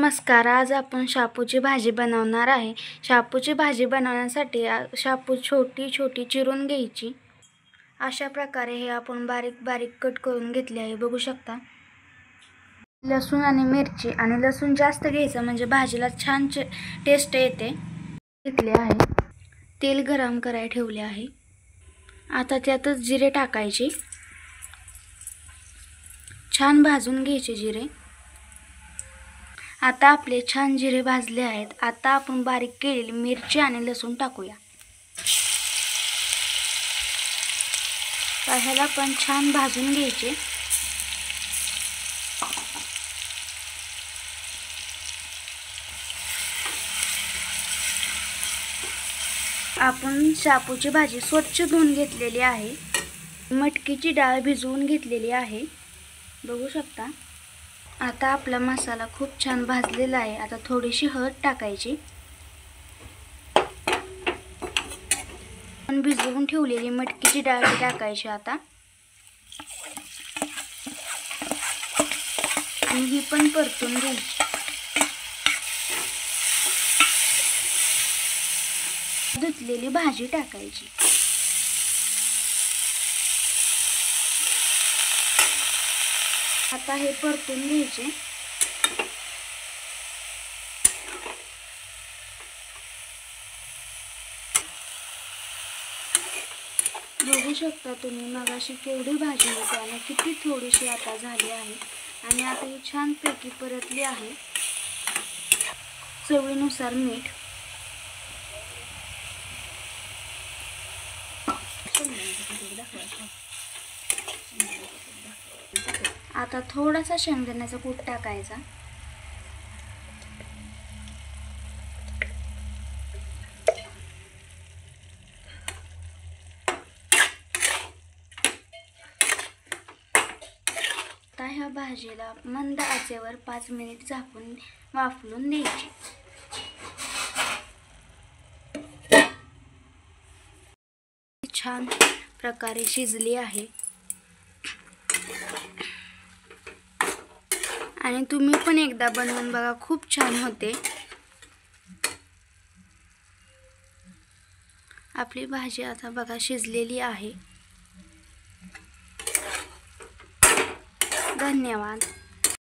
नमस्कार. आज आपण शापूची भाजी बनवणार आहे. शापूची भाजी बनवण्यासाठी शापू छोटी छोटी चिरून घ्यायची. अशा प्रकारे हे आपण बारीक बारीक कट करून घेतले आहे. बघू शकता. लसूण आणि मिरची, आणि लसूण जास्त घ्यायचं म्हणजे भाजीला छान टेस्ट येते. घेतले आहे. तेल गरम करायला ठेवले आहे. आता त्यातच जिरे टाकायचे. छान भाजून घ्यायचे जिरे. आता आपले छान जिरे भाजले आहेत. आता आपण बारीक केलेली मिरची आणि लसूण टाकूया. ह्याला पण छान भाजून घ्यायचे. आपण शापूची भाजी स्वच्छ धुवून घेतलेली आहे. मटकीची डाळ भिजवून घेतलेली आहे. बघू शकता. आता आपला मसाला खूप छान भाजलेला आहे. आता थोडीशी हळद टाकायची. आपण भिजवून ठेवलेली मटकीची डाळ टाकायची आता, आणि ही पण परतून घ्यायची. धुतलेली भाजी टाकायची. आता हे परतून घ्यायचे. बघू शकता तुम्ही मगाशी केवढी भाजी होती आणि किती थोडीशी आता झाली आहे. आणि आता ही छान पैकी परतली आहे. चवीनुसार मीठ. आता थोडासा शेंगदाण्याचा कूट टाकायचा. आता ह्या भाजीला मंद आचेवर 5 मिनिट झाकून वाफलून द्यायची. छान प्रकारे शिजली आहे. आणि तुम्ही पण एकदा बनवून बघा, खूप छान होते. आपली भाजी आता बघा शिजलेली आहे. धन्यवाद.